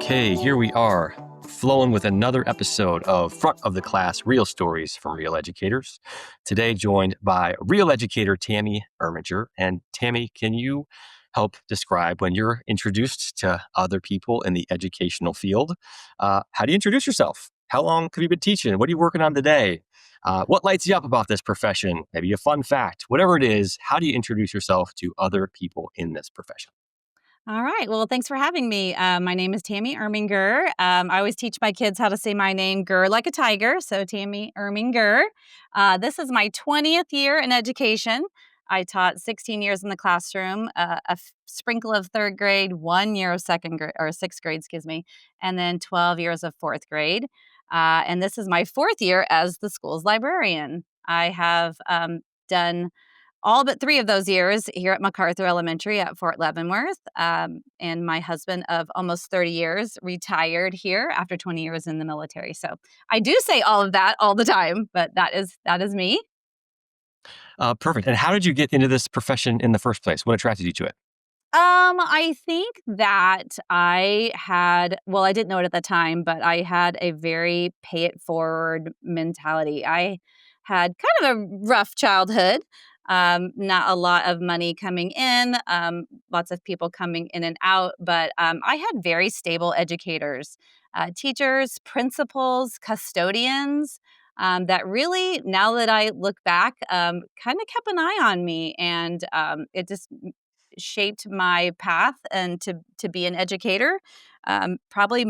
Okay, here we are, flowing with another episode of Front of the Class Real Stories from Real Educators. Today, joined by real educator Tammy Irminger. And Tammy, can you help describe when you're introduced to other people in the educational field? How do you introduce yourself? How long have you been teaching? What are you working on today? What lights you up about this profession? Maybe a fun fact, whatever it is. How do you introduce yourself to other people in this profession? All right. Well, thanks for having me. My name is Tammy Irminger. I always teach my kids how to say my name, Gur like a tiger. So, Tammy Irminger. This is my 20th year in education. I taught 16 years in the classroom, sprinkle of third grade, 1 year of second grade or sixth grade, excuse me, and then 12 years of fourth grade. And this is my fourth year as the school's librarian. I have done all but 3 of those years here at MacArthur Elementary at Fort Leavenworth. And my husband of almost 30 years retired here after 20 years in the military. So I do say all of that all the time, but that is me. Perfect. And how did you get into this profession in the first place? What attracted you to it? I think that I didn't know it at the time, but I had a very pay it forward mentality. I had kind of a rough childhood. Not a lot of money coming in, lots of people coming in and out, but I had very stable educators, teachers, principals, custodians. That really, now that I look back, kind of kept an eye on me, and it just shaped my path and to be an educator. Probably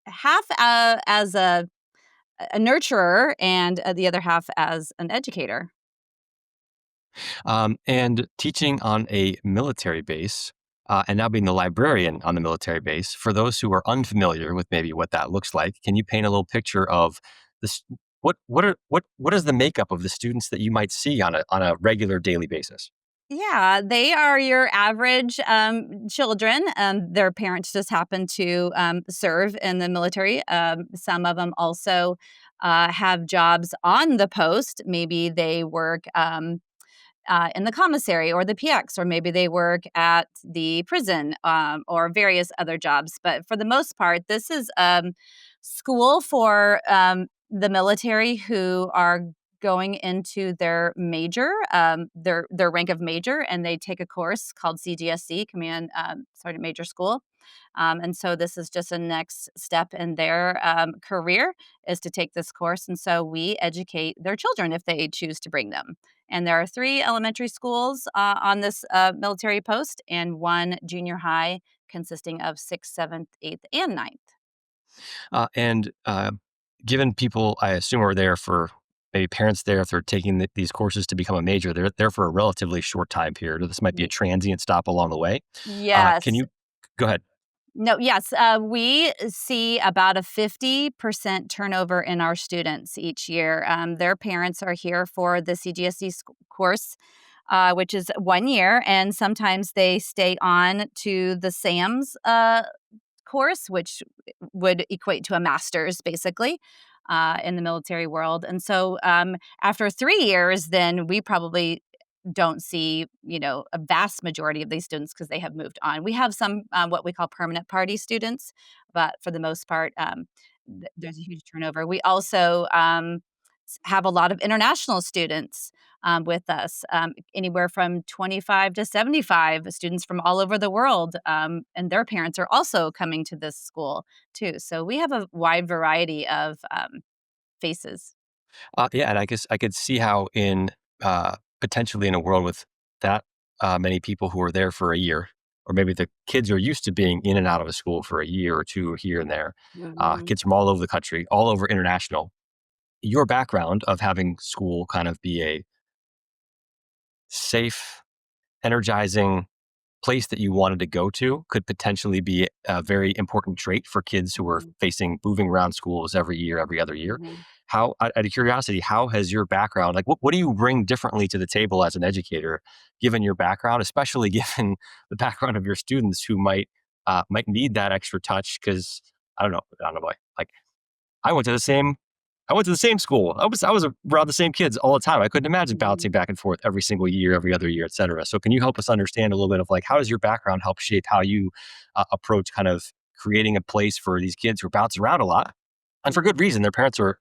half as a nurturer and the other half as an educator. And teaching on a military base, and now being the librarian on the military base, for those who are unfamiliar with maybe what that looks like, can you paint a little picture of this? What is the makeup of the students that you might see on a regular daily basis? Yeah, they are your average children. Their parents just happen to serve in the military. Some of them also have jobs on the post. Maybe they work in the commissary or the PX, or maybe they work at the prison or various other jobs. But for the most part, this is school for the military who are going into their major, their rank of major, and they take a course called CGSC, Command Sergeant Major School. And so this is just a next step in their career is to take this course. And so we educate their children if they choose to bring them. And there are 3 elementary schools on this military post and 1 junior high consisting of 6th, 7th, 8th, and ninth. And given people, I assume, are there for maybe parents there if they're taking these courses to become a major, they're there for a relatively short time period, or this might be a transient stop along the way. Can Yes. you go ahead? No, yes. We see about a 50% turnover in our students each year. Their parents are here for the CGSE course, which is 1 year, and sometimes they stay on to the SAMS course, which would equate to a master's, basically. In the military world. And so after 3 years, then we probably don't see, a vast majority of these students because they have moved on. We have some what we call permanent party students, but for the most part, there's a huge turnover. We also have a lot of international students with us, anywhere from 25 to 75 students from all over the world, and their parents are also coming to this school too. So we have a wide variety of faces. Yeah, and I guess I could see how in potentially in a world with that many people who are there for a year, or maybe the kids are used to being in and out of a school for a year or two here and there, Mhm. kids from all over the country, all over international. Your background of having school kind of be a safe, energizing place that you wanted to go to could potentially be a very important trait for kids who are Mhm. facing moving around schools every year, every other year. Mhm. Out of curiosity, how has your background, like what do you bring differently to the table as an educator, given your background, especially given the background of your students who might need that extra touch? Because I don't know, like I went to the same I went to the same school. I was around the same kids all the time. I couldn't imagine Mhm. bouncing back and forth every single year, every other year, et cetera. So can you help us understand a little bit of like how does your background help shape how you approach kind of creating a place for these kids who bounce around a lot, and for good Mhm. reason. Their parents are,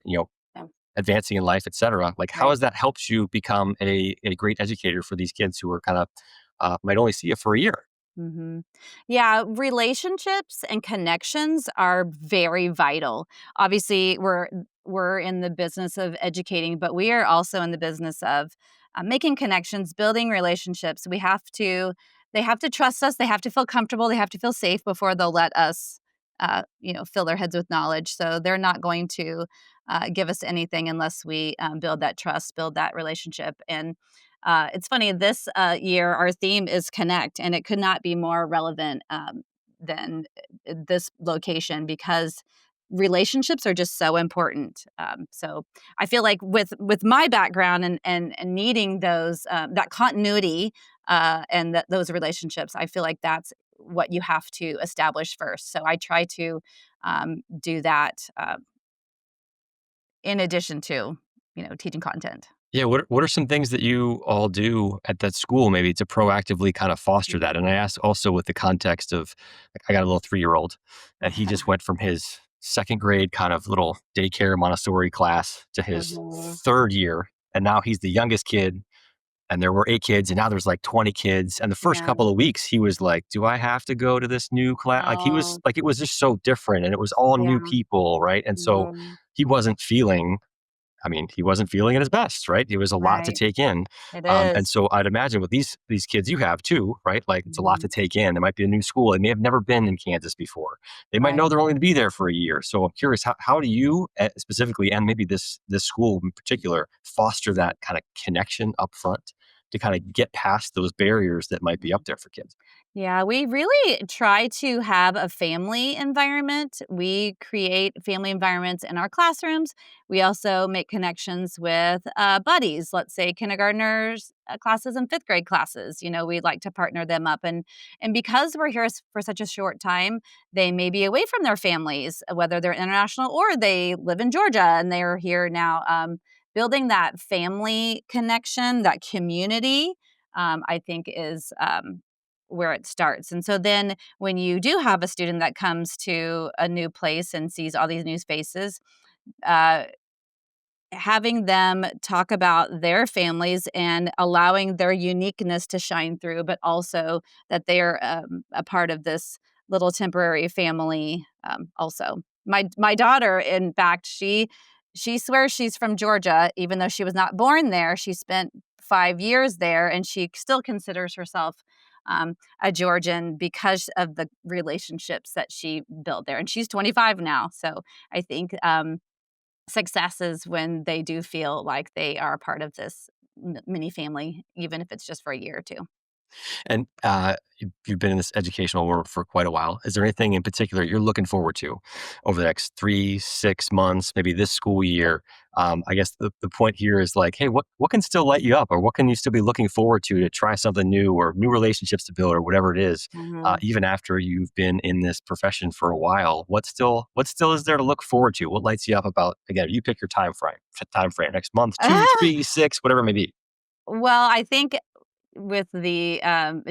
Yeah, advancing in life, et cetera. Like, how right. has that helped you become a great educator for these kids who are kind of might only see you for a year? Mhm. Yeah, relationships and connections are very vital. Obviously, we're in the business of educating, but we are also in the business of making connections, building relationships. They have to trust us. They have to feel comfortable. They have to feel safe before they'll let us, fill their heads with knowledge. So they're not going to give us anything unless we build that trust, build that relationship, and it's funny, this year, our theme is connect, and it could not be more relevant than this location because relationships are just so important. So I feel like with my background and needing those that continuity and those relationships, I feel like that's what you have to establish first. So I try to do that in addition to teaching content. Yeah, what are some things that you all do at that school maybe to proactively kind of foster that? And I asked also with the context of, like, I got a little 3-year-old, and he just went from his second grade kind of little daycare Montessori class to his Mhm. third year, and now he's the youngest kid. And there were 8 kids, and now there's like 20 kids. And the first Yeah. couple of weeks, he was like, "Do I have to go to this new class?" Like, he was Oh, like, it was just so different, and it was all new yeah. people, right? And so Mhm. he wasn't feeling he wasn't feeling at his best, right? It was a lot to Right. take in. It And is. so I'd imagine with these kids you have too, right? Like, it's a lot to Mhm. take in. There might be a new school. They may have never been in Kansas before. They might Right. know they're only going to be there for a year. So I'm curious, how do you specifically, and maybe this school in particular, foster that kind of connection up front to kind of get past those barriers that might be up there for kids? Yeah, we really try to have a family environment. We create family environments in our classrooms. We also make connections with buddies, let's say kindergartners classes and fifth grade classes. We like to partner them up, and because we're here for such a short time, they may be away from their families, whether they're international or they live in Georgia and they're here now. Building that family connection, that community, I think is where it starts. And so then when you do have a student that comes to a new place and sees all these new spaces, uh, having them talk about their families and allowing their uniqueness to shine through, but also that they are a part of this little temporary family. Also, my daughter, in fact, she swears she's from Georgia, even though she was not born there. She spent 5 years there, and she still considers herself a Georgian because of the relationships that she built there. And she's 25 now, so I think successes when they do feel like they are a part of this mini family, even if it's just for a year or two. And you've been in this educational world for quite a while. Is there anything in particular you're looking forward to over the next 3, 6 months, maybe this school year? I guess the point here is like, hey, what can still light you up, or what can you still be looking forward to try something new, or new relationships to build, or whatever it is, Mhm. even after you've been in this profession for a while? What still is there to look forward to? What lights you up about, again? You pick your time frame next month, two, Ah! 3, 6, whatever it may be. Well, I think with the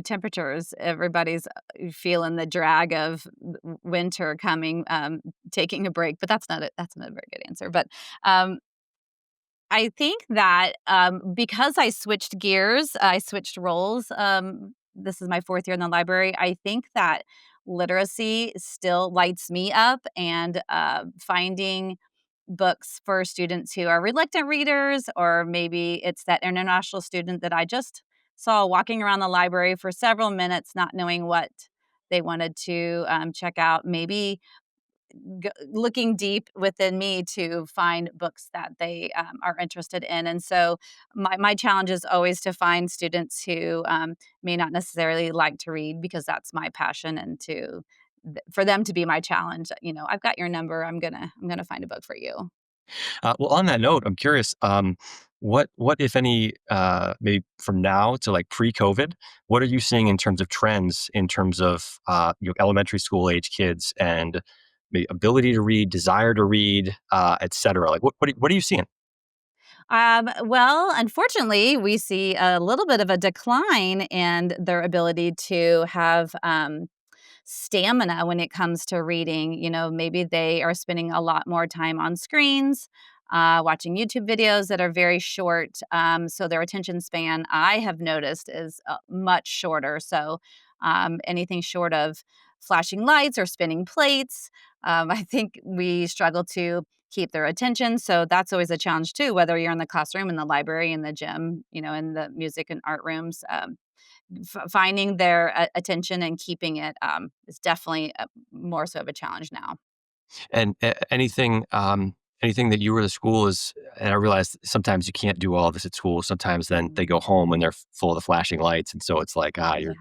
temperatures, everybody's feeling the drag of winter coming, taking a break, but that's not a very good answer. But um, I think that, because I switched gears, I switched roles, this is my 4th year in the library. I think that literacy still lights me up, and, finding books for students who are reluctant readers, or maybe it's that international student that I just saw walking around the library for several minutes not knowing what they wanted to, check out. Maybe looking deep within me to find books that they are interested in. And so my challenge is always to find students who may not necessarily like to read, because that's my passion, and for them to be my challenge. I've got your number. I'm gonna find a book for you. Well, on that note, I'm curious, what if any, maybe from now to like pre-COVID, what are you seeing in terms of trends in terms of elementary school age kids and the ability to read, desire to read, et cetera? Like, what are you seeing? Well, unfortunately, we see a little bit of a decline in their ability to have stamina when it comes to reading. Maybe they are spending a lot more time on screens, watching YouTube videos that are very short. So their attention span, I have noticed, is much shorter. So anything short of flashing lights or spinning plates, I think we struggle to keep their attention. So that's always a challenge too, whether you're in the classroom, in the library, in the gym, in the music and art rooms. Finding their attention and keeping it is definitely more so of a challenge now. And anything that you were the school is, and I realize sometimes you can't do all of this at school. Sometimes then they Mhm. go home and they're full of the flashing lights, and so it's like Yeah.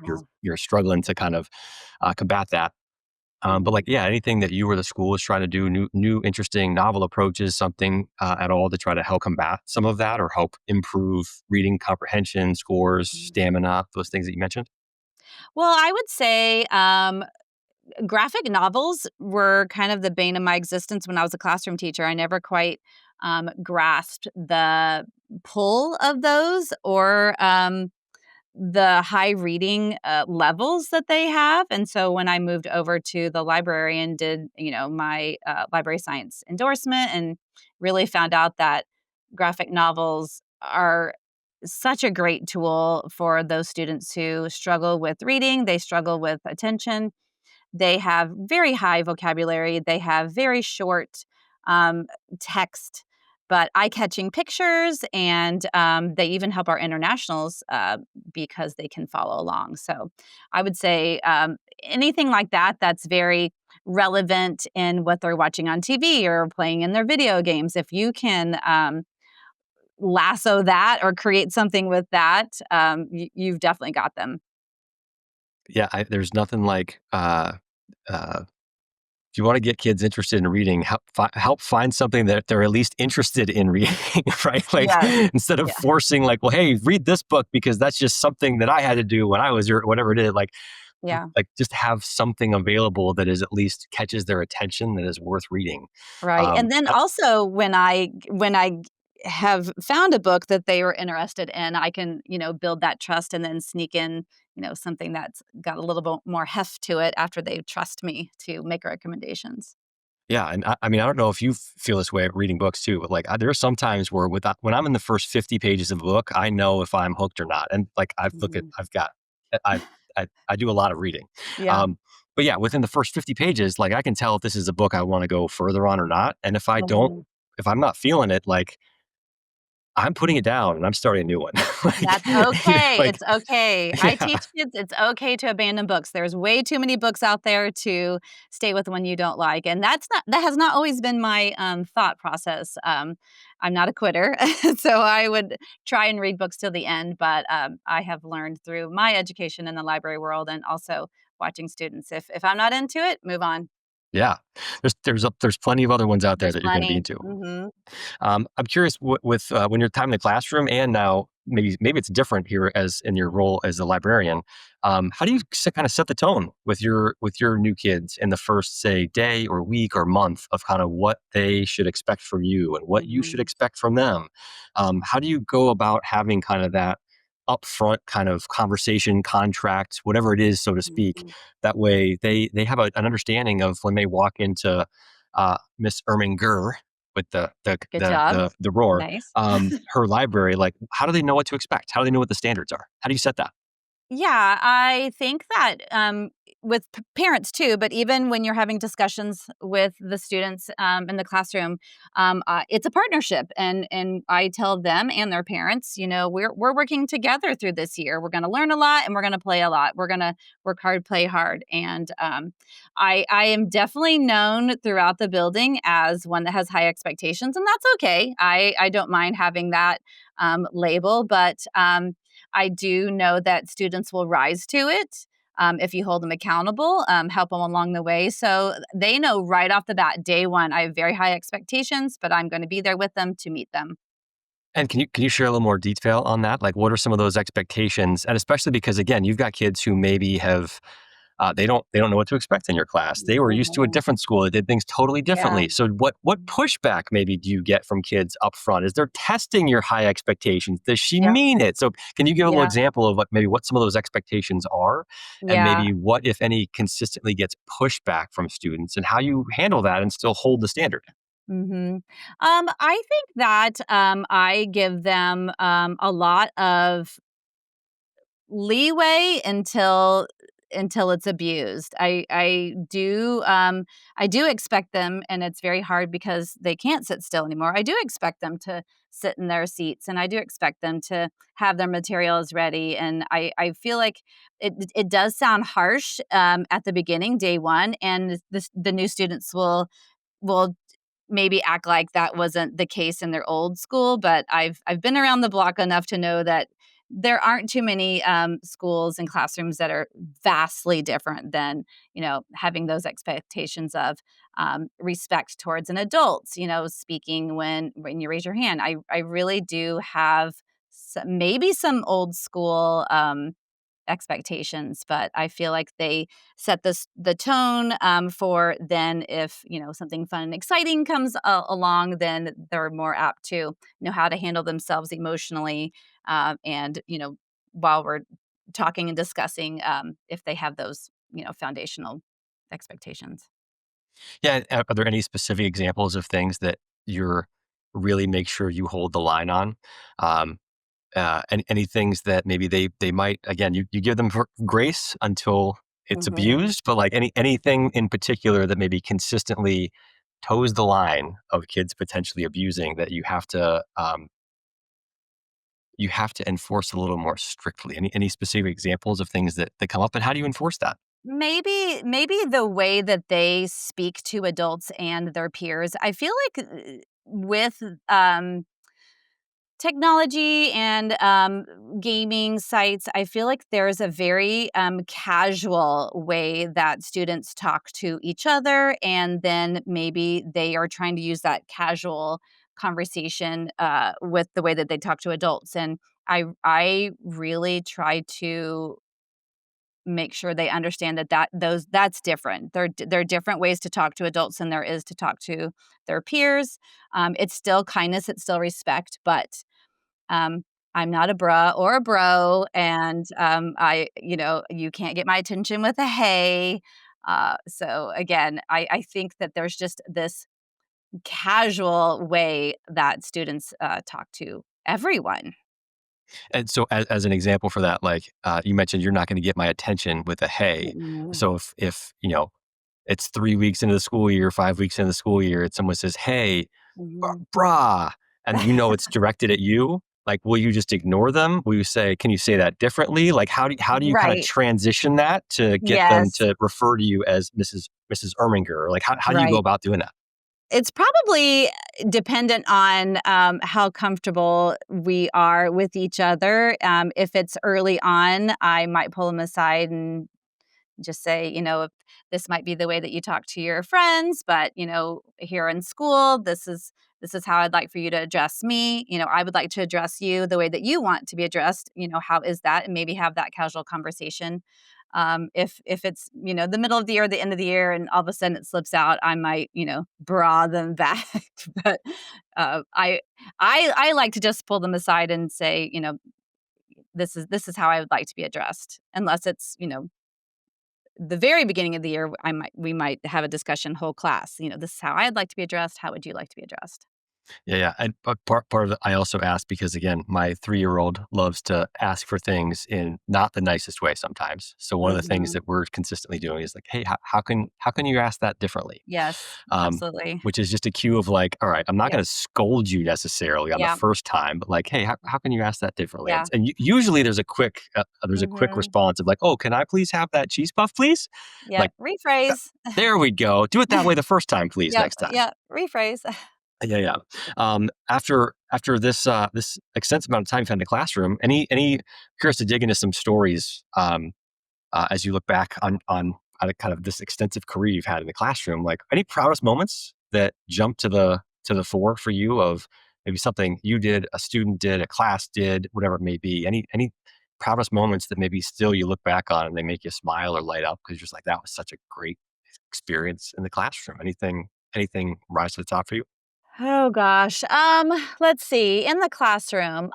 you're struggling to kind of combat that. But like, Mhm. yeah, anything that you or the school is trying to do, new, interesting, novel approaches, something at all to try to help combat some of that or help improve reading comprehension, scores, Mhm. stamina, those things that you mentioned. Well, I would say graphic novels were kind of the bane of my existence when I was a classroom teacher. I never quite grasped the pull of those or the high reading levels that they have. And so when I moved over to the library and did, my library science endorsement and really found out that graphic novels are such a great tool for those students who struggle with reading, they struggle with attention, they have very high vocabulary. They have very short um, text, but eye-catching pictures, and they even help our internationals because they can follow along. So, I would say anything like that that's very relevant in what they're watching on TV or playing in their video games. If you can lasso that or create something with that, you've definitely got them. Yeah, there's nothing like uh, if you want to get kids interested in reading, help find something that they're at least interested in reading, right? Like Yes. instead of Yeah. forcing, like, well, hey, read this book because that's just something that I had to do when I was your whatever it is. Yeah. Like just have something available that is at least catches their attention that is worth reading. Right, and then I- also when I have found a book that they were interested in, I can, build that trust and then sneak in, something that's got a little bit more heft to it after they trust me to make recommendations. Yeah, and I mean, I don't know if you feel this way at reading books too, but like there are some times where when I'm in the first 50 pages of a book, I know if I'm hooked or not. And like Mhm. I've got I I do a lot of reading. Yeah. Um, but yeah, within the first 50 pages, like I can tell if this is a book I want to go further on or not. And Mhm. if I'm not feeling it, like I'm putting it down and I'm starting a new one. That's You know, okay, like it's okay. I yeah. teach kids it's okay to abandon books. There's way too many books out there to stay with one you don't like, and that has not always been my, thought process. I'm not a quitter, so I would try and read books till the end, but, I have learned through my education in the library world and also watching students, if I'm not into it, move on. Yeah. There's plenty of other ones out there There's that you're going to be plenty. into. Mhm. I'm curious with when you're time in the classroom and now maybe it's different here as in your role as a librarian. How do you kind of set the tone with your new kids in the first say day or week or month of kind of what they should expect from you and what you should Mhm. expect from them? How do you go about having kind of that upfront kind of conversation contract whatever it is so to speak Mhm. that way they have an understanding of when they walk into Miss Erminger with Good job. the roar, Nice. her library, like, how do they know what to expect? How do they know what the standards are? How do you set that? Yeah, I think that with parents too, but even when you're having discussions with the students in the classroom, it's a partnership, and I tell them and their parents, we're working together through this year. We're going to learn a lot, and we're going to play a lot. We're going to work hard, play hard, and I am definitely known throughout the building as one that has high expectations, and that's okay. I don't mind having that label, but I do know that students will rise to it if you hold them accountable, help them along the way. So they know right off the bat, day one, I have very high expectations, but I'm going to be there with them to meet them. And can you share a little more detail on that? Like, what are some of those expectations? And especially because again, you've got kids who maybe have they don't know what to expect in your class. They were used to a Mhm. different school that did things totally Yeah. differently. So what pushback maybe do you get from kids up front? Is they're testing your high expectations? Does she Yeah. mean it? So can you give a little Yeah. example of what some of those expectations are, and Yeah. maybe what, if any, consistently gets pushback from students, and how you handle that and still hold the standard? Mhm. I think that, I give them, a lot of leeway until it's abused. I do expect them, and it's very hard because they can't sit still anymore. I do expect them to sit in their seats, and I do expect them to have their materials ready, and I feel like it does sound harsh, at the beginning, day 1, and the new students will maybe act like that wasn't the case in their old school, but I've been around the block enough to know that there aren't too many, schools and classrooms that are vastly different than, having those expectations of, respect towards an adult, speaking when you raise your hand. I really do have maybe some old school, expectations, but I feel like they set the tone, for then if, something fun and exciting comes along, then they're more apt to know how to handle themselves emotionally, and, while we're talking and discussing, if they have those, foundational expectations. Yeah, are there any specific examples of things that you're really make sure you hold the line on? Um, any things that maybe they might, again, you give them grace until it's Mhm. abused, but like anything in particular that maybe consistently toes the line of kids potentially abusing, that you have to enforce a little more strictly. Any specific examples of things that come up, and how do you enforce that? Maybe the way that they speak to adults and their peers. I feel like, with, technology and, gaming sites, I feel like there's a very, casual way that students talk to each other, and then maybe they are trying to use that casual conversation, with the way that they talk to adults, and I really try to make sure they understand that's different. There are different ways to talk to adults than there is to talk to their peers. It's still kindness, it's still respect, but, um, I'm not a bruh or a bro, and, you can't get my attention with a "Hey." So again, I think that there's just this casual way that students, talk to everyone. And so, as an example for that, like, you mentioned, you're not going to get my attention with a hey. Mm-mm. So if it's 3 weeks into the school year, 5 weeks into the school year, and someone says, "Hey, Mhm. brah," and it's directed at you, like, will you just ignore them? Will you say, "Can you say that differently?" Like, how do you kind of Right. transition that to get them Yes. to refer to you as Mrs. Erminger? Like, how do you go Right. about doing that? It's probably dependent on, how comfortable we are with each other. If it's early on, I might pull them aside and just say, if this might be the way that you talk to your friends, but, here in school, this is how I'd like for you to address me. I would like to address you the way that you want to be addressed. How is that? And maybe have that casual conversation. If it's, the middle of the year, the end of the year, and all of a sudden it slips out, I might, bra them back. But, I like to just pull them aside and say, this is how I would like to be addressed, unless it's, the very beginning of the year. We might have a discussion, whole class. This is how I'd like to be addressed. How would you like to be addressed? Yeah, yeah, and but part of it, I also ask because, again, my 3-year-old loves to ask for things in not the nicest way sometimes. So one of the things Mhm. that we're consistently doing is like, "Hey, how can you ask that differently?" Yes, Um, absolutely. which is just a cue of like, "All right, I'm not Yep. gonna scold you necessarily on the Yeah. first time, but like, hey, how can you ask that differently?" And Yeah. usually there's a quick Mhm. response of like, "Oh, can I please have that cheese puff, please?" Yeah. Like, "Uh, Rephrase. there we go. Do it that way the first time, please, Yep. next time." Yeah. Rephrase. Yeah, yeah. After this extensive amount of time spent in the classroom, any curious to dig into some stories, as you look back on a kind of this extensive career you've had in the classroom, like any proudest moments that jump to the fore for you, of maybe something you did, a student did, a class did, whatever it may be. Any proudest moments that maybe still you look back on and they make you smile or light up because you're just like, that was such a great experience in the classroom? Anything rise to the top for you? Oh gosh. Let's see. In the classroom.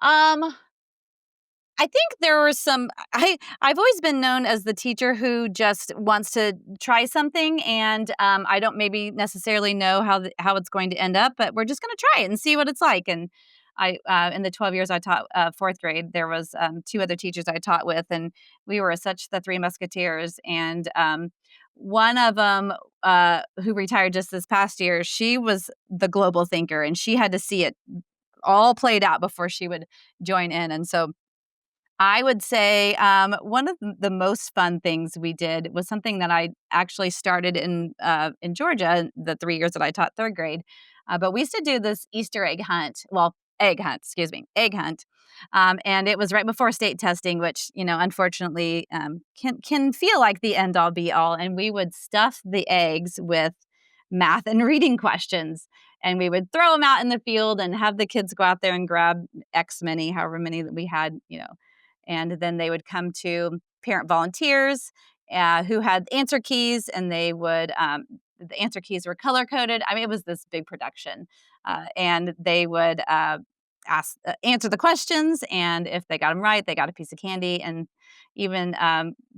I think there were some I've always been known as the teacher who just wants to try something, and I don't maybe necessarily know how it's going to end up, but we're just going to try it and see what it's like. And I in the 12 years I taught fourth grade, there was two other teachers I taught with, and we were such the three musketeers. And one of them who retired just this past year, she was the global thinker, and she had to see it all played out before she would join in. And so I would say one of the most fun things we did was something that I actually started in Georgia the 3 years that I taught third grade. But we used to do this Easter egg hunt. Well, egg hunt, excuse me, egg hunt. And it was right before state testing, which unfortunately can feel like the end all be all. And we would stuff the eggs with math and reading questions. And we would throw them out in the field and have the kids go out there and grab X many, however many that we had. And then they would come to parent volunteers who had answer keys, and the answer keys were color coded. I mean, it was this big production, and they would answer the questions, and if they got them right, they got a piece of candy. And even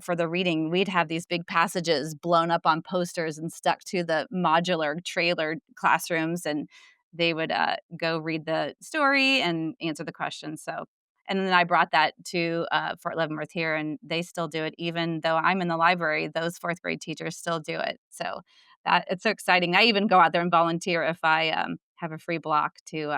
for the reading, we'd have these big passages blown up on posters and stuck to the modular trailer classrooms, and they would go read the story and answer the questions. So and then I brought that to Fort Leavenworth here, and they still do it. Even though I'm in the library, those fourth grade teachers still do it. So that it's so exciting. I even go out there and volunteer if I have a free block to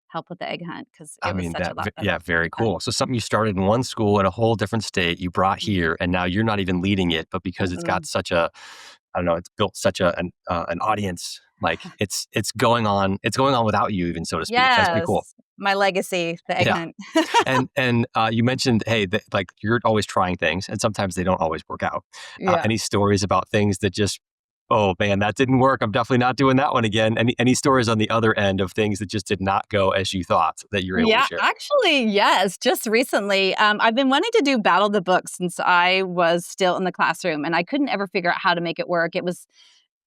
help with the egg hunt because I it was mean, such a lot of yeah, very fun. cool. So something you started in one school in a whole different state, you brought Mhm. here, and now you're not even leading it, but because it's got Mm-mm. such a, I don't know, it's built such an audience. Like it's going on without you, even so to speak. That's pretty cool. Yes, my legacy, the egg Yeah, hunt. and you mentioned, hey, that, like you're always trying things, and sometimes they don't always work out. Yeah. Any stories about things that just, oh man, that didn't work. I'm definitely not doing that one again. Any stories on the other end of things that just did not go as you thought that you're able to Yeah, share? actually, yes. Just recently, I've been wanting to do Battle the Book since I was still in the classroom, and I couldn't ever figure out how to make it work. It was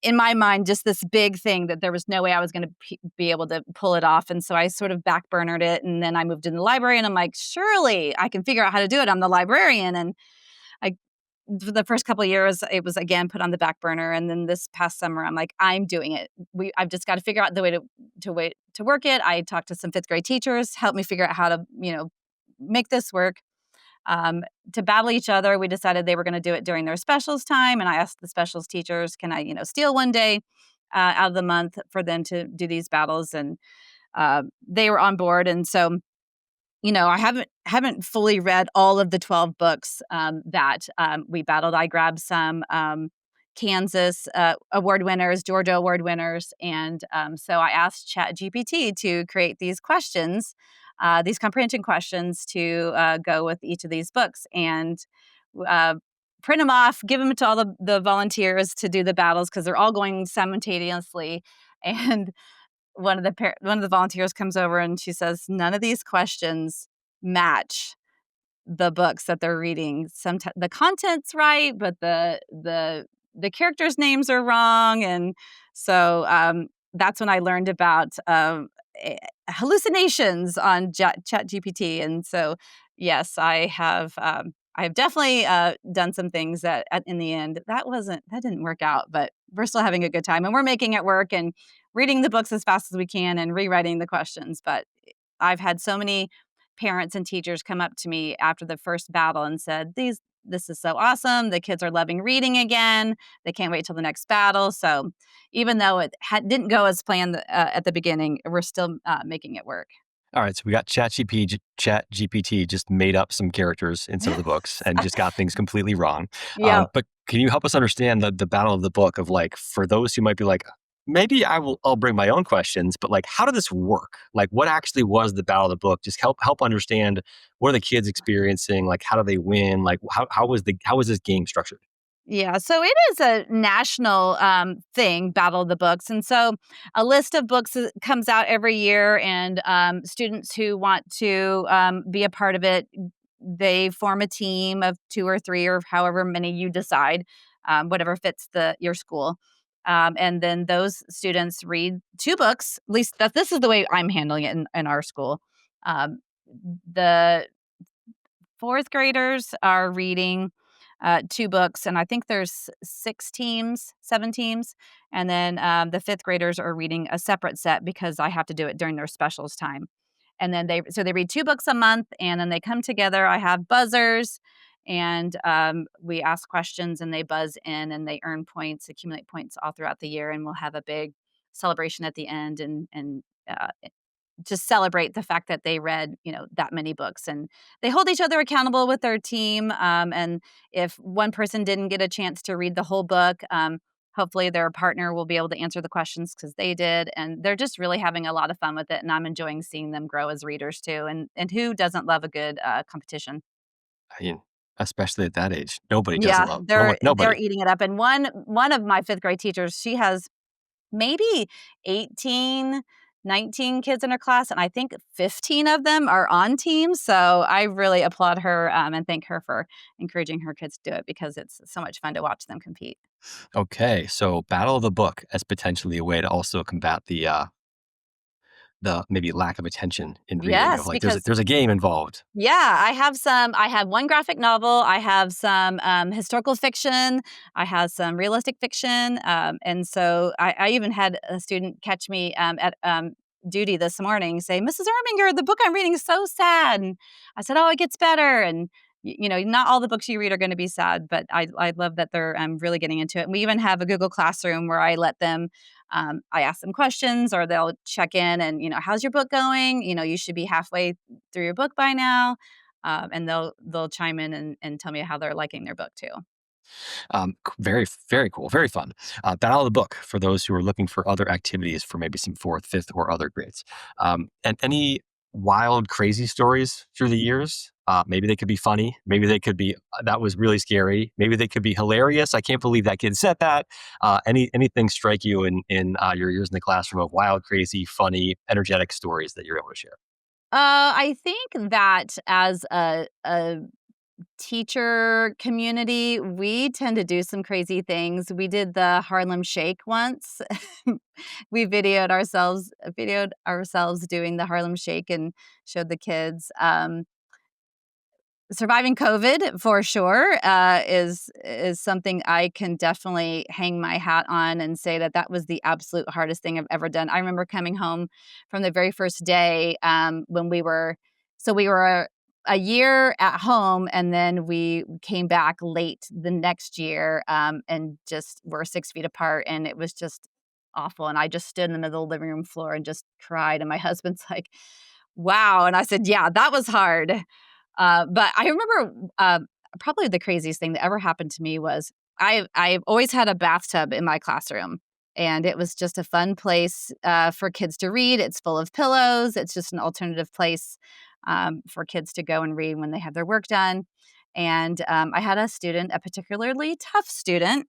in my mind just this big thing that there was no way I was going to be able to pull it off, and so I sort of backburnered it. And then I moved in the library, and I'm like, surely I can figure out how to do it. I'm the librarian, and I for the first couple of years, it was again put on the back burner, and then this past summer, I'm like, I'm doing it. I've just got to figure out the way to work it. I talked to some fifth grade teachers, help me figure out how to make this work. To battle each other, we decided they were going to do it during their specials time, and I asked the specials teachers, can I steal one day out of the month for them to do these battles, and they were on board. And so I haven't fully read all of the 12 books that we battled. I grabbed some Kansas award winners, Georgia award winners, and so I asked ChatGPT to create these questions, these comprehension questions to go with each of these books, and uh, print them off, give them to all the volunteers to do the battles because they're all going simultaneously. And one of the volunteers comes over and she says, "None of these questions match the books that they're reading. Sometimes the content's right, but the characters' names are wrong." And so that's when I learned about hallucinations on ChatGPT. And so, yes, I have definitely done some things that in the end that didn't work out, but we're still having a good time and we're making it work and reading the books as fast as we can and rewriting the questions. But I've had so many parents and teachers come up to me after the first battle and said, this is so awesome. The kids are loving reading again. They can't wait till the next battle. So even though it didn't go as planned at the beginning, we're still making it work. All right, so we got ChatGPT just made up some characters in some of the books and just got things completely wrong. Yeah. But can you help us understand the battle of the book of, like, for those who might be like, maybe I'll bring my own questions, but like, how did this work? Like, what actually was the battle of the book? Just help understand, what are the kids experiencing? Like, how do they win? Like, how was this game structured? Yeah, so it is a national thing, Battle of the Books. And so a list of books comes out every year, and students who want to be a part of it they form a team of 2 or 3 or however many you decide, whatever fits your school. And then those students read 2 books, at least that this is the way I'm handling it in our school. Um, the 4th graders are reading 2 books, and I think there's 6 teams, 7 teams, and then, the 5th graders are reading a separate set because I have to do it during their specials time. And then they read 2 books a month, and then they come together. I have buzzers, and, we ask questions, and they buzz in, and they earn points, accumulate points all throughout the year, and we'll have a big celebration at the end and, just celebrate the fact that they read, that many books, and they hold each other accountable with their team. And if one person didn't get a chance to read the whole book, hopefully their partner will be able to answer the questions because they did. And they're just really having a lot of fun with it. And I'm enjoying seeing them grow as readers too. And who doesn't love a good competition? I mean, especially at that age, nobody doesn't Yeah, love they're nobody. eating it up. And one of my fifth grade teachers, she has maybe 18, 19 kids in her class, and I think 15 of them are on teams, so I really applaud her, and thank her for encouraging her kids to do it because it's so much fun to watch them compete. Okay, so battle of the book as potentially a way to also combat the maybe lack of attention in reading. Of Yes, like, because there's a game involved. yeah, I have one graphic novel, I have some, historical fiction, I have some realistic fiction, and so I even had a student catch me, at, duty this morning say, "Mrs. Erminger, the book I'm reading is so sad," and I said, "Oh, it gets better," and not all the books you read are gonna be sad, but I love that they're, really getting into it, and we even have a Google Classroom where I let them, I ask them questions or they'll check in and, "How's your book going?" You should be halfway through your book by now, and they'll chime in and tell me how they're liking their book too. Very, very cool, very fun. Battle of the book for those who are looking for other activities for maybe some fourth, fifth, or other grades. And any wild, crazy stories through the years? Maybe they could be funny. Maybe they could be that was really scary. Maybe they could be hilarious. I can't believe that kid said that. Anything strike you in your years in the classroom of wild, crazy, funny, energetic stories that you're able to share? I think that as a teacher community, we tend to do some crazy things. We did the Harlem Shake once. We videoed ourselves doing the Harlem Shake and showed the kids. Surviving COVID for sure, is something I can definitely hang my hat on and say that that was the absolute hardest thing I've ever done. I remember coming home from the very first day, when we were a year at home, and then we came back late the next year, and just were 6 feet apart, and it was just awful, and I just stood in the middle of the living room floor and just cried, and my husband's like, "Wow," and I said, "Yeah, that was hard." But I remember, probably the craziest thing that ever happened to me was I've always had a bathtub in my classroom, and it was just a fun place, for kids to read. It's full of pillows. It's just an alternative place, for kids to go and read when they have their work done. And, I had a student, a particularly tough student,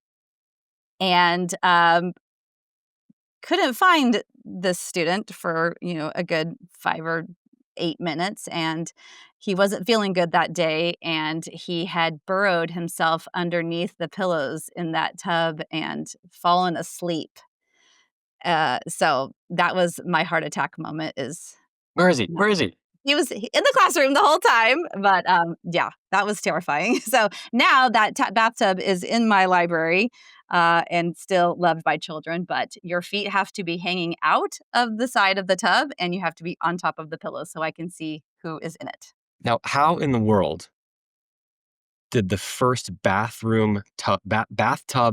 and, couldn't find this student for, a good 5 or 8 minutes, and he wasn't feeling good that day, and he had burrowed himself underneath the pillows in that tub and fallen asleep. So that was my heart attack moment is Where is he? yeah. Where is he? He was in the classroom the whole time, but, yeah, that was terrifying. So now that bathtub is in my library, and still loved by children, but your feet have to be hanging out of the side of the tub, and you have to be on top of the pillow so I can see who is in it. Now, how in the world did the first bathtub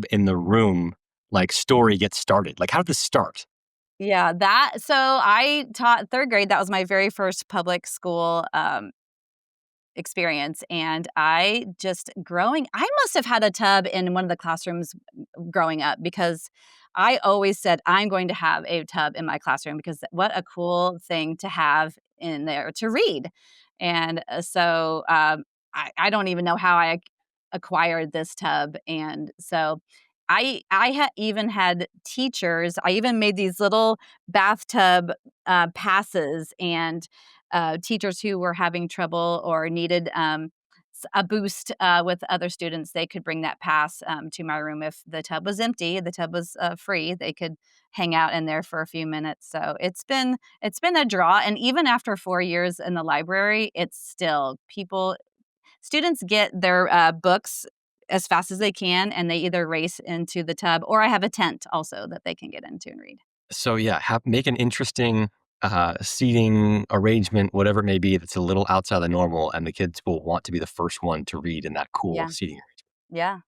in the room like story get started? Like, how did this start? Yeah, so I taught 3rd grade, that was my very first public school, experience, and I must have had a tub in one of the classrooms growing up because I always said, "I'm going to have a tub in my classroom," because what a cool thing to have in there to read, and, I don't even know how I acquired this tub, and so even had teachers. I even made these little bathtub passes, and teachers who were having trouble or needed a boost with other students, they could bring that pass to my room. If the tub was empty, the tub was free, they could hang out in there for a few minutes. So it's been a draw, and even after 4 years in the library, it's still people students get their books as fast as they can, and they either race into the tub, or I have a tent also that they can get into and read. So yeah, make an interesting seating arrangement, whatever it may be, that's a little outside the normal, and the kids will want to be the first one to read in that cool Yeah, seating yeah.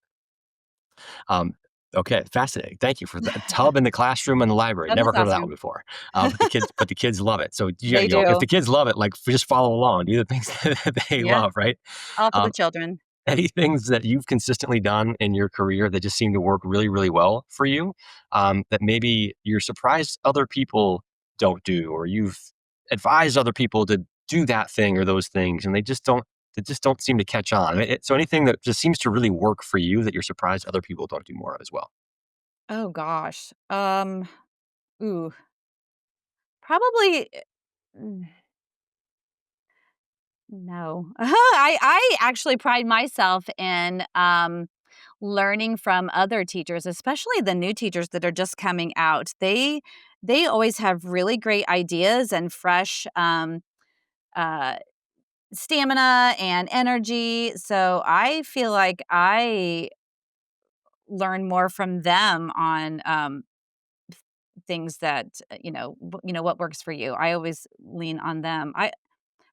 arrangement. Okay, fascinating. Thank you for that. Tub in the classroom and the library. In the Never heard of that one classroom. before. But the kids love it. So They if do. the kids love it, like just follow along, do the things that they Yeah, love, right? all for the Um, children. any things that you've consistently done in your career that just seem to work really, really well for you, that maybe you're surprised other people don't do, or you've advised other people to do that thing or those things, and they just don't seem to catch on. I mean, so anything that just seems to really work for you that you're surprised other people don't do more of as well. Oh gosh. Ooh, probably mm, no. I actually pride myself in learning from other teachers, especially the new teachers that are just coming out. They always have really great ideas and fresh uh stamina and energy. So I feel like I learn more from them on things that what works for you. I always lean on them. I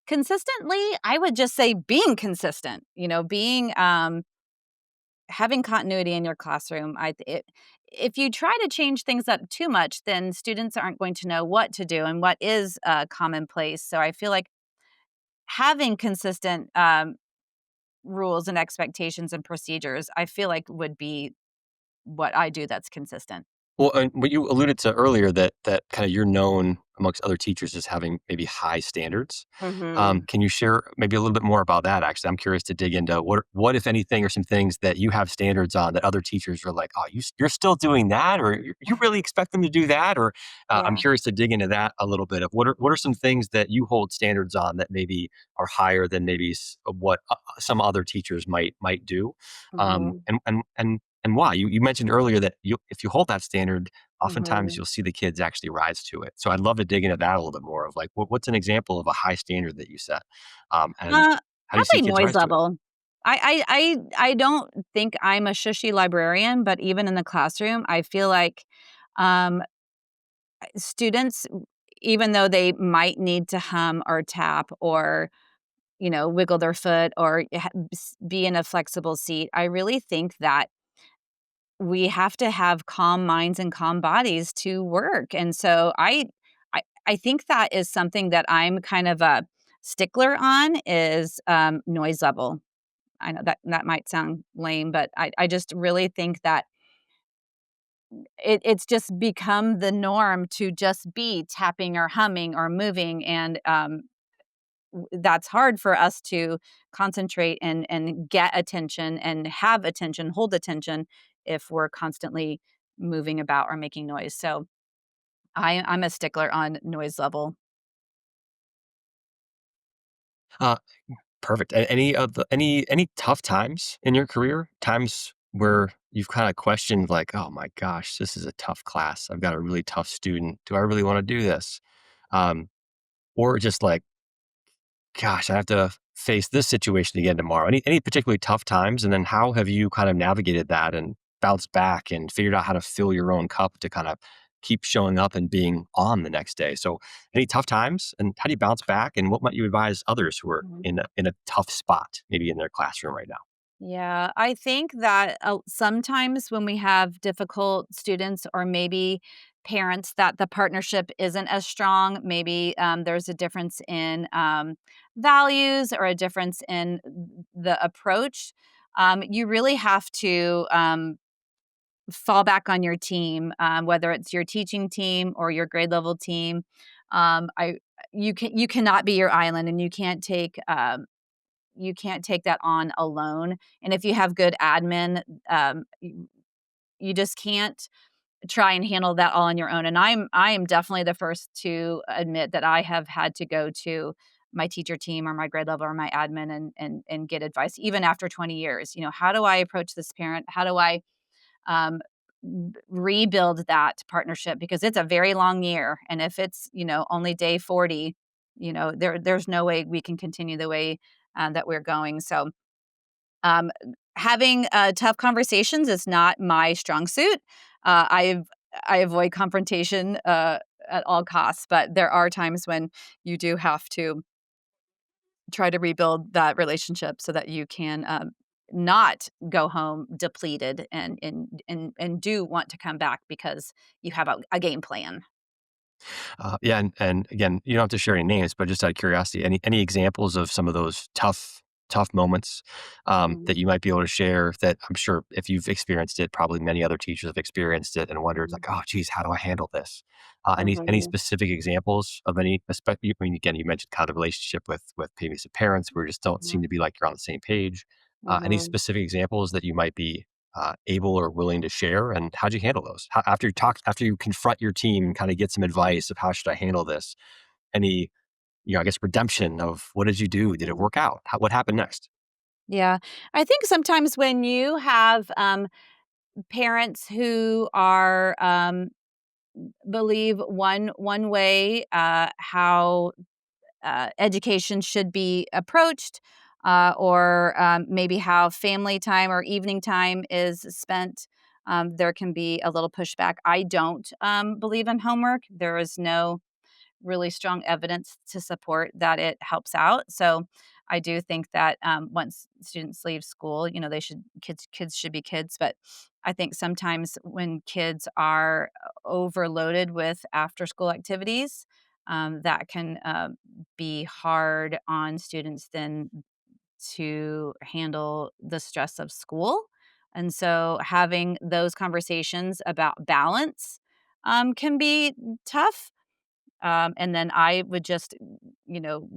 consistently, I would just say being consistent. Being having continuity in your classroom. If you try to change things up too much, then students aren't going to know what to do and what is commonplace. So I feel like having consistent rules and expectations and procedures, I feel like would be what I do that's consistent. Well, what you alluded to earlier, that kind of you're known amongst other teachers as having maybe high standards. Mhm. Can you share maybe a little bit more about that? Actually, I'm curious to dig into what if anything, are some things that you have standards on that other teachers are like, oh, you're still doing that, or you really expect them to do that, or I'm Yeah. curious to dig into that a little bit. Of what are some things that you hold standards on that maybe are higher than maybe what some other teachers might do, Mhm. and why? You mentioned earlier that if you hold that standard, oftentimes Mhm. you'll see the kids actually rise to it. So I'd love to dig into that a little bit more of like what's an example of a high standard that you set, and how do you see Probably kids noise rise to it? level. I don't think I'm a shushy librarian, but even in the classroom, I feel like, um, students, even though they might need to hum or tap or, wiggle their foot or be in a flexible seat, I really think that we have to have calm minds and calm bodies to work. And so I think that is something that I'm kind of a stickler on is noise level. I know that might sound lame, but I just really think that it's just become the norm to just be tapping or humming or moving, and that's hard for us to concentrate and get attention and have attention, hold attention if we're constantly moving about or making noise. So I'm a stickler on noise level. Uh, Perfect. Any of any tough times in your career? Times where you've kind of questioned, like, oh my gosh, this is a tough class. I've got a really tough student. Do I really want to do this? Um, or just like, gosh, I have to face this situation again tomorrow. Any particularly tough times, and then how have you kind of navigated that and bounced back and figured out how to fill your own cup to kind of keep showing up and being on the next day? So, any tough times, and how do you bounce back? And what might you advise others who are Mhm. in a tough spot, maybe in their classroom right now? Yeah, I think that sometimes when we have difficult students or maybe parents that the partnership isn't as strong, maybe there's a difference in values or a difference in the approach. You really have to fall back on your team, whether it's your teaching team or your grade level team. I you cannot be your island, and you can't take that on alone. And if you have good admin, you just can't try and handle that all on your own. And I am definitely the first to admit that I have had to go to my teacher team or my grade level or my admin and get advice even after 20 years. How do I approach this parent? How do I um, rebuild that partnership, because it's a very long year, and if it's only day 40, there's no way we can continue the way that we're going. So um, having tough conversations is not my strong suit. I avoid confrontation at all costs, but there are times when you do have to try to rebuild that relationship so that you can not go home depleted and do want to come back because you have a game plan. Yeah, and again, you don't have to share any names, but just out of curiosity, any examples of some of those tough moments Mhm, that you might be able to share? That I'm sure if you've experienced it, probably many other teachers have experienced it and wondered like, mhm, oh, geez, how do I handle this? Any mhm, specific examples of any? I mean, again, you mentioned kind of the relationship with maybe some parents where you just don't seem mhm, to be like you're on the same page. Any mhm. specific examples that you might be able or willing to share, and how'd you handle those? After you confront your team and kind of get some advice of how should I handle this? Any, I guess redemption of what did you do? Did it Mhm. work out? What happened next? Yeah, I think sometimes when you have parents who are believe one way how education should be approached, or maybe how family time or evening time is spent. There can be a little pushback. I don't believe in homework. There is no really strong evidence to support that it helps out. So I do think that once students leave school, they should kids should be kids. But I think sometimes when kids are overloaded with after school activities, that can be hard on students then to handle the stress of school. And so having those conversations about balance can be tough. And then I would just,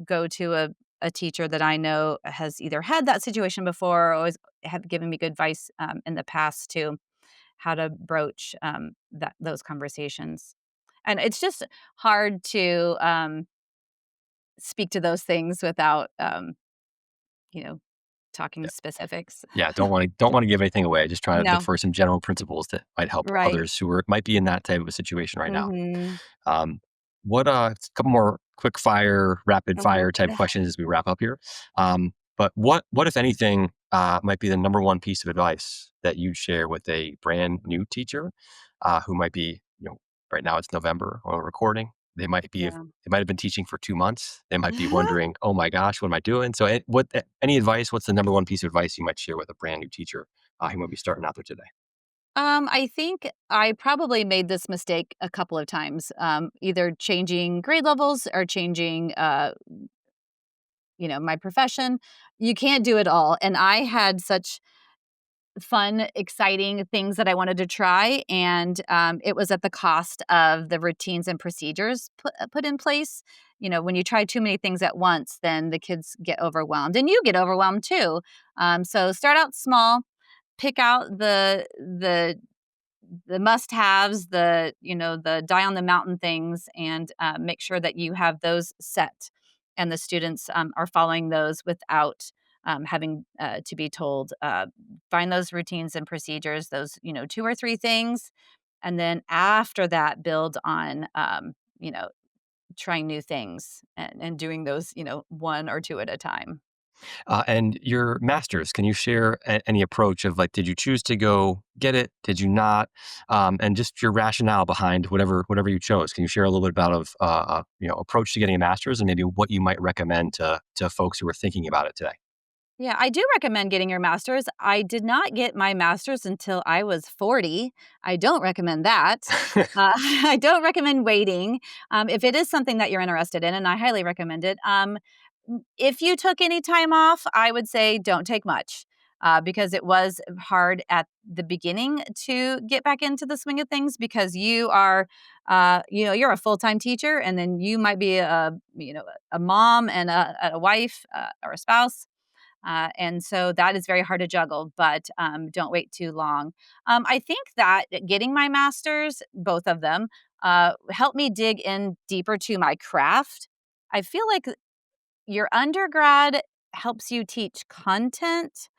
go to a teacher that I know has either had that situation before or always have given me good advice in the past to how to broach those conversations. And it's just hard to speak to those things without, you know, talking Yeah, specifics. yeah. Don't want to give anything away. Just trying to look No, for some general principles that might help right. others might be in that type of a situation right now. Hmm. Um, what a couple more quick fire, rapid Uh-huh. fire type questions as we wrap up here. But what if anything might be the number one piece of advice that you'd share with a brand new teacher who might be, right now it's November when we're recording. They might have been teaching for 2 months. They might be Yeah. wondering, oh my gosh, what am I doing? So, any advice? What's the number one piece of advice you might share with a brand new teacher who might be starting out there today? I think I probably made this mistake a couple of times, either changing grade levels or changing, my profession. You can't do it all. And I had such fun, exciting things that I wanted to try, and it was at the cost of the routines and procedures put in place. When you try too many things at once, then the kids get overwhelmed, and you get overwhelmed too. So start out small, pick out the must-haves, the die on the mountain things, and make sure that you have those set, and the students are following those without having to be told. Find those routines and procedures, those 2 or 3 things, and then after that, build on trying new things and doing those 1 or 2 at a time. And your master's, can you share any approach of like, did you choose to go get it? Did you not? And just your rationale behind whatever you chose. Can you share a little bit about approach to getting a master's and maybe what you might recommend to folks who are thinking about it today? Yeah, I do recommend getting your master's. I did not get my master's until I was 40. I don't recommend that. I don't recommend waiting. If it is something that you're interested in, and I highly recommend it. If you took any time off, I would say don't take much, because it was hard at the beginning to get back into the swing of things, because you're a full time teacher, and then you might be a mom and a wife or a spouse, And so that is very hard to juggle, but don't wait too long. I think that getting my master's, both of them, helped me dig in deeper to my craft. I feel like your undergrad helps you teach content,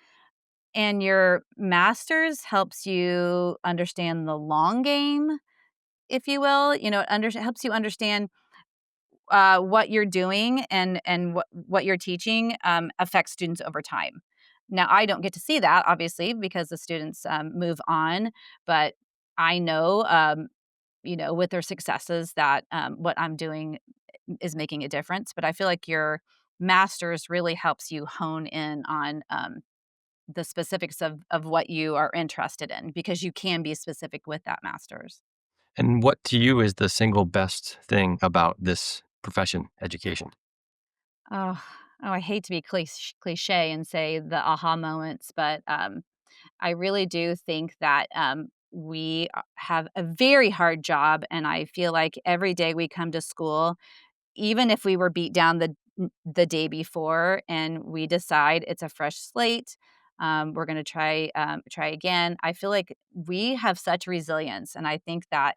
and your master's helps you understand the long game, if you will. Helps you understand what you're doing, and what you're teaching affects students over time. Now, I don't get to see that, obviously, because the students move on, but I know, with their successes, that what I'm doing is making a difference. But I feel like your master's really helps you hone in on the specifics of what you are interested in, because you can be specific with that master's. And what to you is the single best thing about this profession, education? Oh, I hate to be cliche and say the aha moments, but I really do think that we have a very hard job, and I feel like every day we come to school, even if we were beat down the day before, and we decide it's a fresh slate, we're going to try again. I feel like we have such resilience, and I think that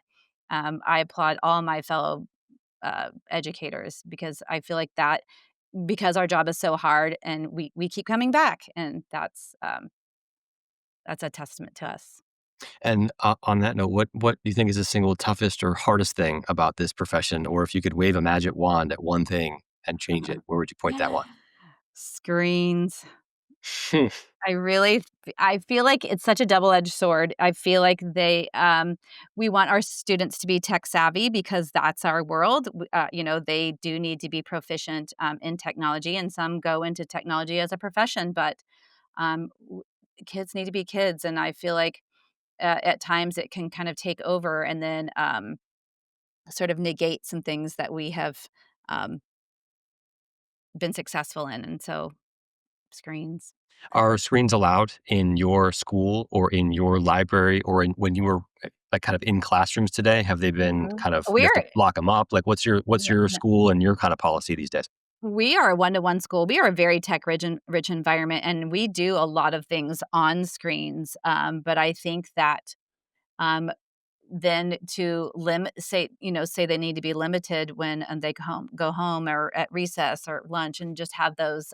I applaud all my fellow educators, because I feel like that, because our job is so hard, and we keep coming back, and that's a testament to us. And on that note, what do you think is the single toughest or hardest thing about this profession? Or if you could wave a magic wand at one thing and change it, where would you point that one? Screens. Hmm. I feel like it's such a double-edged sword. I feel like we want our students to be tech savvy, because that's our world. They do need to be proficient in technology, and some go into technology as a profession, but kids need to be kids. And I feel like at times it can kind of take over, and then sort of negate some things that we have um, been successful in. And so, screens. Are screens allowed in your school or in your library or when you were like kind of in classrooms today? Have they been No. kind of you have to We're lock them up? Like what's your no, school and your kind of policy these days? We are a one-to-one school. We are a very tech rich environment, and we do a lot of things on screens. But I think that um, then to limit, say they need to be limited when they go home, or at recess or lunch, and just have those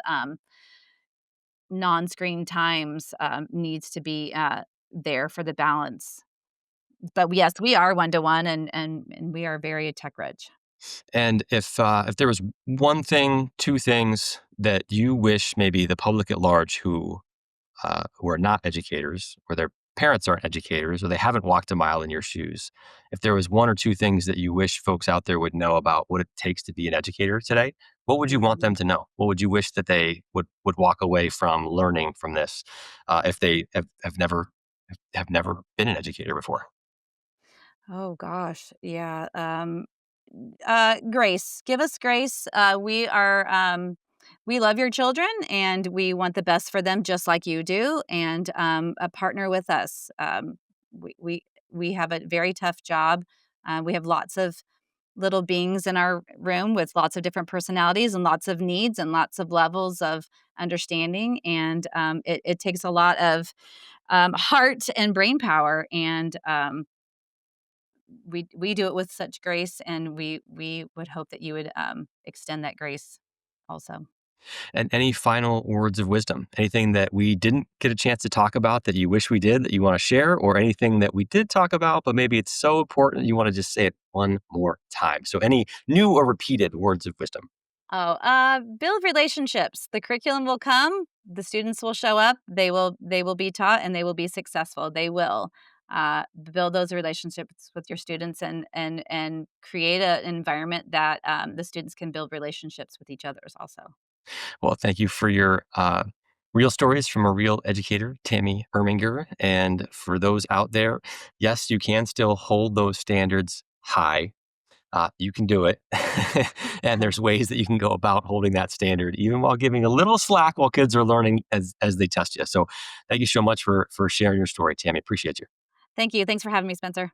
non-screen times needs to be there for the balance. But yes, we are one-to-one, and we are very tech rich. And if there was one thing, two things that you wish maybe the public at large who are not educators or their parents aren't educators or they haven't walked a mile in your shoes, if there was one or two things that you wish folks out there would know about what it takes to be an educator today, what would you want them to know? What would you wish that they would walk away from learning from this if they have never been an educator before? Oh gosh, yeah. Grace, give us grace. We love your children, and we want the best for them, just like you do. And a partner with us. We we we have a very tough job. We have lots of little beings in our room with lots of different personalities and lots of needs and lots of levels of understanding. And it takes a lot of heart and brain power. And we do it with such grace, and we would hope that you would extend that grace also. And any final words of wisdom? Anything that we didn't get a chance to talk about that you wish we did that you want to share, or anything that we did talk about, but maybe it's so important you want to just say it one more time? So, any new or repeated words of wisdom? Oh, build relationships. The curriculum will come, the students will show up, they will be taught, and they will be successful. They will build those relationships with your students, and create an environment that the students can build relationships with each others also. Well, thank you for your real stories from a real educator, Tammy Irminger. And for those out there, yes, you can still hold those standards high. You can do it. And there's ways that you can go about holding that standard, even while giving a little slack while kids are learning as they test you. So thank you so much for sharing your story, Tammy. Appreciate you. Thank you. Thanks for having me, Spencer.